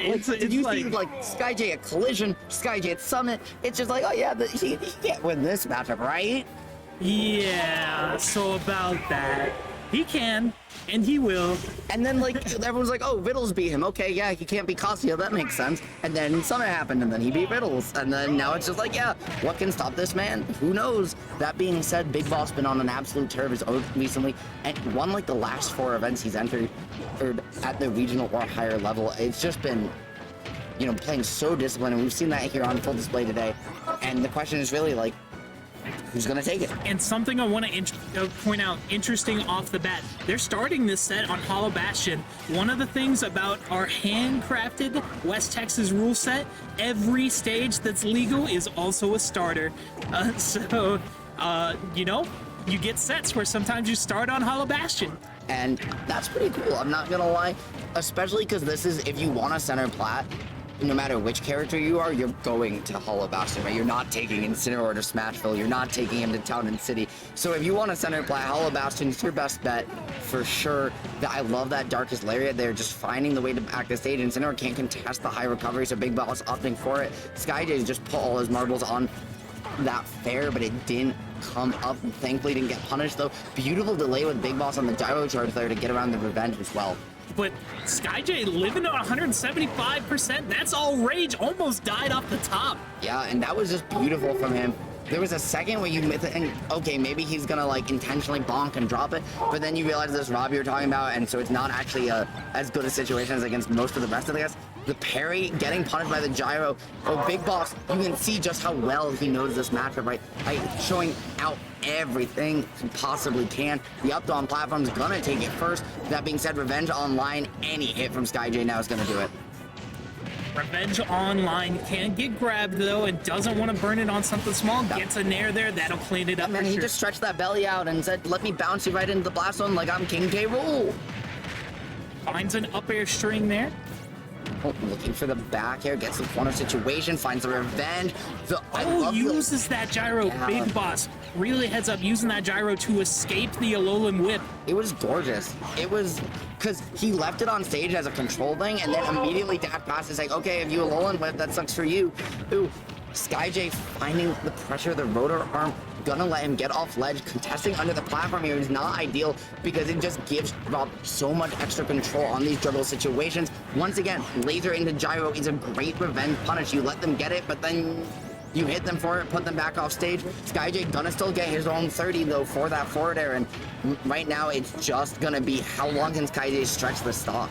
Did you see like Skyjay at Collision, Skyjay at Summit? It's just like, oh yeah, he can't win this matchup, right? Yeah, so about that. He can, and he will. And then, like, everyone's like, oh, Riddles beat him. Okay, yeah, he can't beat Casio. That makes sense. And then Summit happened, and then he beat Riddles. And then now it's just like, yeah, what can stop this man? Who knows? That being said, Big Boss been on an absolute tear of his own recently, and won, like, the last 4 events he's entered at the regional or higher level. It's just been, you know, playing so disciplined, and we've seen that here on full display today. And the question is really, like, who's going to take it? And something I want to point out, interesting off the bat, they're starting this set on Hollow Bastion. One of the things about our handcrafted West Texas rule set, every stage that's legal is also a starter. You know, you get sets where sometimes you start on Hollow Bastion. And that's pretty cool, I'm not going to lie. Especially because this is, if you want a center plat, no matter which character you are, you're going to Hollow Bastion, right? You're not taking Incineroar to Smashville. You're not taking him to Town and City. So if you want a center plat, Hollow Bastion's your best bet for sure. I love that Darkest Lariat. They're just finding the way to back the stage. Incineroar can't contest the high recovery, so Big Boss opting for it. Skyjay just put all his marbles on that fair, but it didn't come up. Thankfully, didn't get punished, though. Beautiful delay with Big Boss on the gyro charge there to get around the revenge as well. But Skyjay living at 175%, that's all rage, almost died off the top. Yeah, and that was just beautiful from him. There was a second where you miss it, and okay, maybe he's gonna like intentionally bonk and drop it, but then you realize this Rob you're talking about, and so it's not actually as good a situation as against most of the rest of the guys. The parry, getting punished by the gyro. Oh, Big Boss, you can see just how well he knows this matchup, right? By showing out everything he possibly can. The up on platform's gonna take it first. That being said, Revenge Online, any hit from Skyjay now is gonna do it. Revenge Online can't get grabbed though, and doesn't want to burn it on something small. Gets a nair there, that'll clean it up. Man, he just stretched that belly out and said, let me bounce you right into the blast zone like I'm King K. Rool. Finds an up air string there. Oh, looking for the back air, gets the corner situation, finds the revenge. Uses that gyro, yeah. Big Boss. Really heads up using that gyro to escape the Alolan Whip. It was gorgeous. It was, because he left it on stage as a control thing, and then immediately dash past is like, okay, if you Alolan Whip, that sucks for you. Ooh, Skyjay finding the pressure, the rotor arm, gonna let him get off ledge. Contesting under the platform here is not ideal because it just gives Rob so much extra control on these juggle situations. Once again, laser into gyro is a great revenge punish. You let them get it, but then you hit them for it, put them back off stage. Skyjay gonna still get his own 30 though for that forward air, and right now it's just gonna be how long can Skyjay stretch the stock.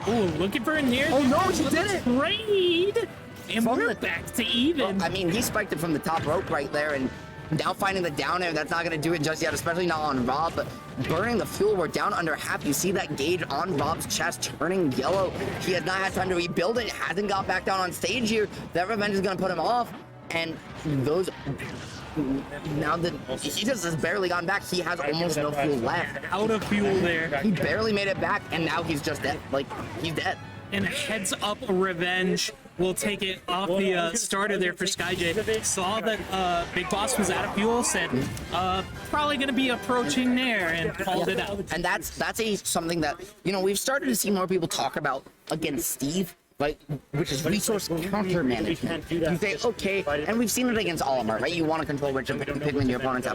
Oh, looking for a near. Oh no, she did it! Trade! And we're back to even. Well, I mean, he spiked it from the top rope right there, and now finding the down air, that's not going to do it just yet, especially not on Rob, but burning the fuel, we're down under half. You see that gauge on Rob's chest turning yellow. He has not had time to rebuild it, hasn't got back down on stage here. That revenge is going to put him off, and those... Now that he just has barely gotten back, he has almost no fuel left. Out of fuel there. He barely made it back, and now he's just dead. Like, he's dead. And heads up revenge will take it off the starter there for Skyjay. Saw that Big Boss was out of fuel, said probably going to be approaching there, and called it out. And that's something that, you know, we've started to see more people talk about against Steve, right? Which is resource counter management. You say, okay, and we've seen it against Olimar, right? You want to control which Pikmin your opponents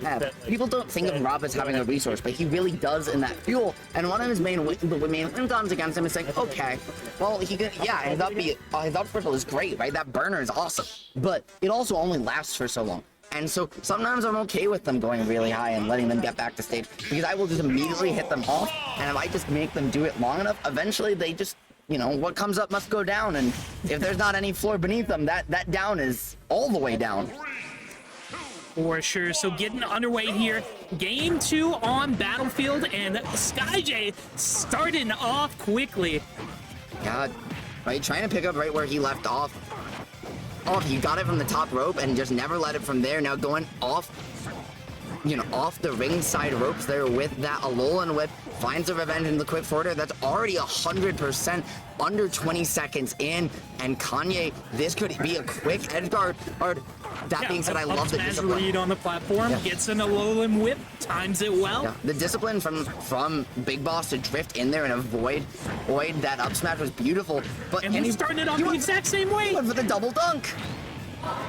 have. People don't think of Rob as having a resource, but he really does in that fuel. And one of his main win-cons against him is like, okay, well, he can, yeah, his up special is great, right? That burner is awesome, but it also only lasts for so long. And so sometimes I'm okay with them going really high and letting them get back to stage, because I will just immediately hit them off, and if I just make them do it long enough, eventually they just, you know, what comes up must go down, and if there's not any floor beneath them, that down is all the way down. For sure. So getting underway here, game 2 on Battlefield, and Skyjay starting off quickly. Yeah, right, trying to pick up right where he left off. Oh, he got it from the top rope and just never let it from there. Now going off you know, off the ringside ropes there with that Alolan Whip, finds a revenge in the quick forwarder. That's already 100% under 20 seconds in, and Kanye, this could be a quick edge guard. That being said, I love the discipline. Read on the platform, gets an Alolan Whip, times it well. Yeah, the discipline from Big Boss to drift in there and avoid that up smash was beautiful. But And he's starting it off the exact same way. He went for the double dunk.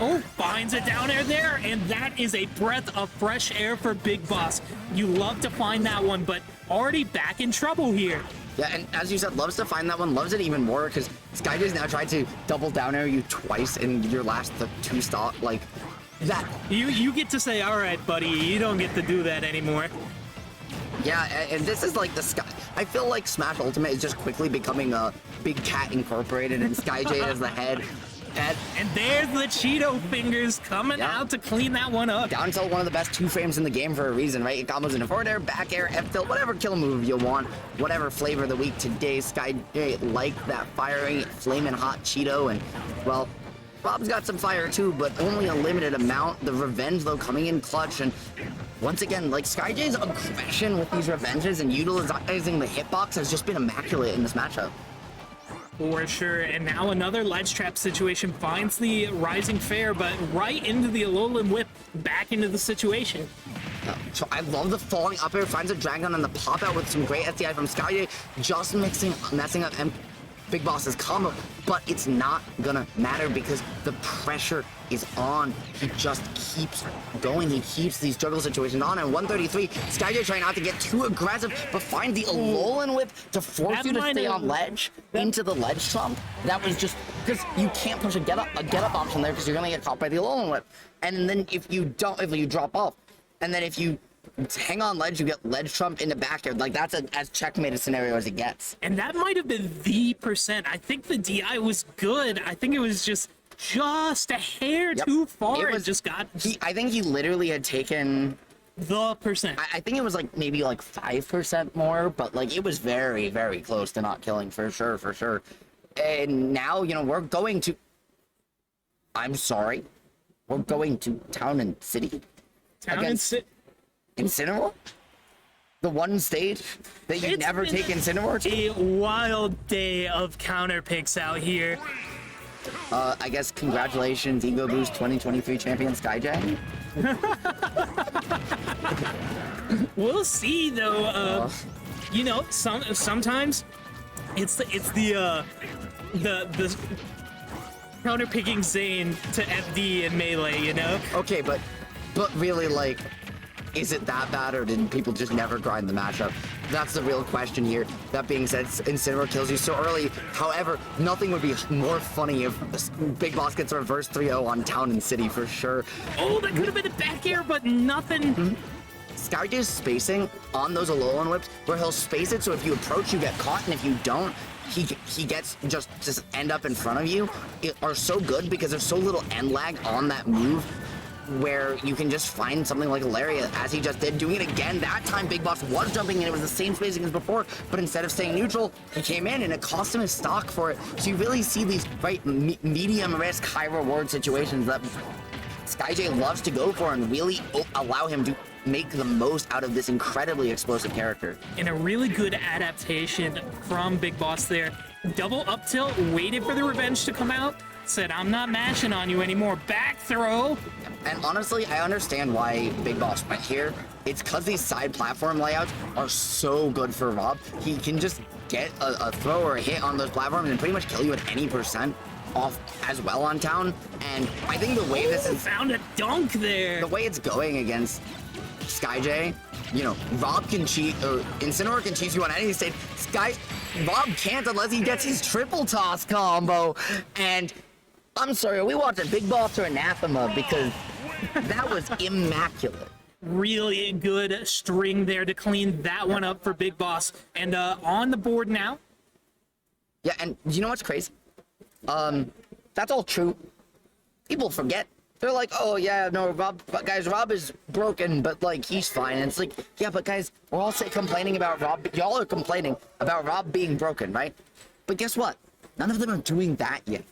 Oh, finds it down air there, and that is a breath of fresh air for Big Boss. You love to find that one, but already back in trouble here. Yeah, and as you said, loves to find that one, loves it even more because Skyjay's now tried to double down air you twice in your last two stop, like that. You get to say, all right, buddy, you don't get to do that anymore. Yeah, and this is like the Sky. I feel like Smash Ultimate is just quickly becoming a Big Cat Incorporated and Skyjay as the head. And there's the Cheeto fingers coming out to clean that one up. Down tilt, one of the best two frames in the game for a reason, right? It combos into forward air, back air, F tilt, whatever kill move you want, whatever flavor of the week today. Skyjay liked that fiery, flaming hot Cheeto, and well, Rob's got some fire too, but only a limited amount. The revenge though coming in clutch, and once again, like Skyjay's aggression with these revenges and utilizing the hitbox has just been immaculate in this matchup. For sure, and now another ledge trap situation finds the rising fair, but right into the Alolan Whip, back into the situation. So I love the falling up air, finds a dragon on the pop out with some great SDI from Skyjay, just messing up Big Boss's combo, but it's not gonna matter because the pressure is on. He just keeps going. He keeps these juggle situations on. And 133, Skyjay trying not to get too aggressive, but find the Alolan Whip to force you to stay on ledge into the ledge trump. That was just because you can't push a get up option there because you're gonna get caught by the Alolan Whip. And then if you drop off, and then if you hang on ledge, you get ledge trump into back air. Like that's as checkmate a scenario as it gets. And that might have been the percent. I think the DI was good. I think it was just a hair too far. It just got. I think he literally had taken the percent. I think it was like maybe like 5% more, but like it was very, very close to not killing for sure. And now, you know, we're going to. I'm sorry, we're going to Town and City. Town and City. Incineroar? The one stage that you never take Incineroar to? A wild day of counter picks out here. I guess congratulations, EGOBOOST 2023 champion Skyjay. We'll see though. You know, sometimes it's the counter picking Zane to FD and melee. You know. Okay, but really, like, is it that bad, or did people just never grind the matchup? That's the real question here. That being said, Incineroar kills you so early. However, nothing would be more funny if Big Boss gets a reverse 3-0 on Town and City for sure. Oh, that could have been a back air, but nothing. Skyjay's spacing on those Alolan Whips, where he'll space it so if you approach, you get caught, and if you don't, he gets just end up in front of you, are so good because there's so little end lag on that move, where you can just find something like a Lariat, as he just did, doing it again. That time Big Boss was jumping in, it was the same spacing as before, but instead of staying neutral, he came in and it cost him his stock for it. So you really see these medium risk, high reward situations that Skyjay loves to go for and really allow him to make the most out of this incredibly explosive character. And a really good adaptation from Big Boss there. Double up tilt, waited for the revenge to come out, said, I'm not mashing on you anymore. Back throw. And honestly, I understand why Big Boss went here. It's because these side platform layouts are so good for Rob. He can just get a throw or a hit on those platforms and pretty much kill you at any percent off as well on Town. And I think the way this is... Found a dunk there. The way it's going against Skyjay, you know, Rob can cheat, or Incineroar can cheat you on any stage. Rob can't unless he gets his triple toss combo. And I'm sorry, are we watching Big Boss or Anathema? Because that was immaculate. Really good string there to clean that one up for Big Boss. And on the board now. Yeah, and you know what's crazy? That's all true. People forget. They're like, oh yeah, no, Rob is broken, but like he's fine. And it's like, yeah, but guys, we're all complaining about Rob. Y'all are complaining about Rob being broken, right? But guess what? none of them are doing that yet.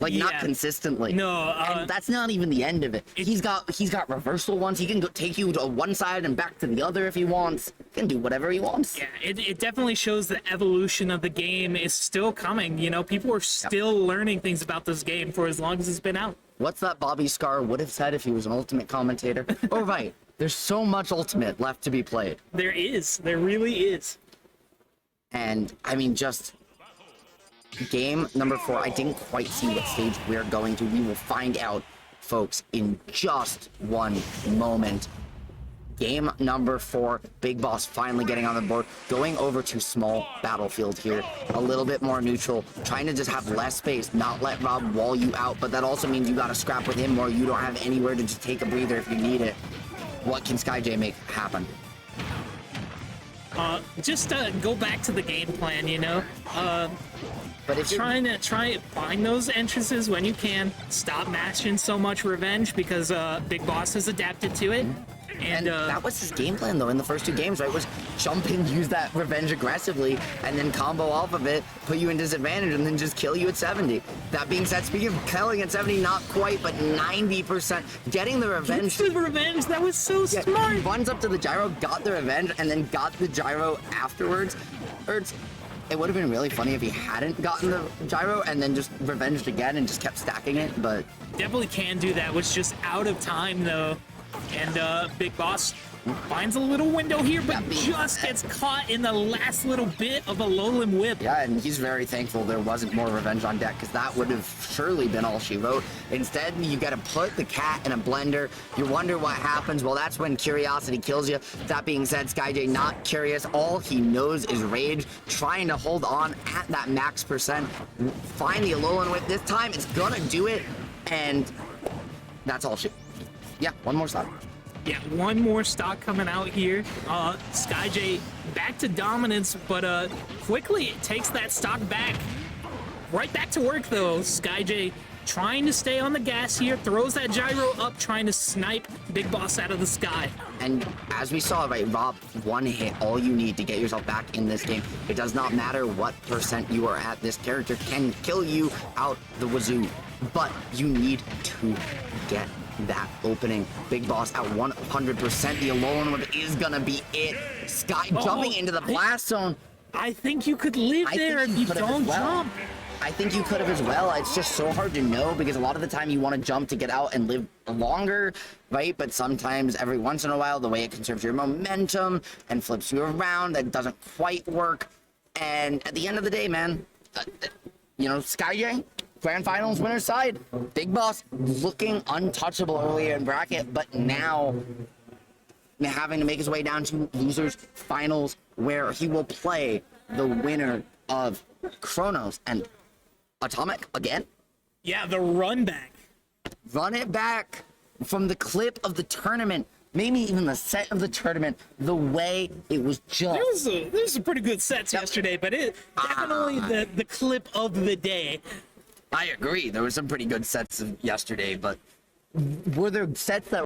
Like not Yeah. consistently. No, and that's not even the end of it. He's got reversal ones. He can take you to one side and back to the other if he wants. He can do whatever he wants. Yeah, it definitely shows the evolution of the game is still coming. You know, people are still learning things about this game for as long as it's been out. What's that Bobby Scar would have said if he was an Ultimate commentator? Oh right, there's so much Ultimate left to be played. There really is. And I mean, just game number 4, I didn't quite see what stage we're going to. We will find out, folks, in just one moment. Game number 4, Big Boss finally getting on the board, going over to small battlefield here, a little bit more neutral, trying to just have less space, not let Rob wall you out, but that also means you gotta scrap with him or you don't have anywhere to just take a breather if you need it. What can Skyjay make happen? Just go back to the game plan, you know. But if you're Try to find those entrances when you can. Stop matching so much revenge because Big Boss has adapted to it. And that was his game plan, though, in the first 2 games, right? Was jump in, use that revenge aggressively, and then combo off of it, put you in disadvantage, and then just kill you at 70. That being said, speaking of killing at 70, not quite, but 90%. Getting the revenge. the revenge, that was so Yeah, smart. he runs up to the gyro, got the revenge, and then got the gyro afterwards. It would have been really funny if he hadn't gotten the gyro and then just revenged again and just kept stacking it, but... Definitely can do that. Was just out of time though. And Big Boss finds a little window here, but just gets caught in the last little bit of a low limb whip. Yeah, and he's very thankful there wasn't more revenge on deck, because that would have surely been all she wrote. Instead, you gotta put the cat in a blender. You wonder what happens. Well, that's when curiosity kills you. That being said, Skyjay not curious. All he knows is rage, trying to hold on at that max percent. Find the Alolan whip. This time, it's gonna do it, and that's all she... Yeah, one more stop. Yeah, one more stock coming out here. Skyjay back to dominance, but quickly takes that stock back. Right back to work though. Skyjay trying to stay on the gas here, throws that gyro up, trying to snipe Big Boss out of the sky. And as we saw, right, Rob, one hit, all you need to get yourself back in this game. It does not matter what percent you are at. This character can kill you out the wazoo, but you need to get that opening. Big Boss at 100%. The Alolan whip is gonna be it. Sky jumping into the blast zone. I think you could live there if you don't jump. I think you could have as well. It's just so hard to know because a lot of the time you want to jump to get out and live longer, right? But sometimes every once in a while, the way it conserves your momentum and flips you around, that doesn't quite work. And at the end of the day, man, you know, Skyjay, Grand Finals winner's side, Big Boss looking untouchable earlier in bracket, but now having to make his way down to losers finals where he will play the winner of Chronos and Atomic again. Yeah, the run back. Run it back from the clip of the tournament, maybe even the set of the tournament, the way it was just. There was some pretty good sets yesterday, but it definitely the clip of the day. I agree. There were some pretty good sets of yesterday, but were there sets that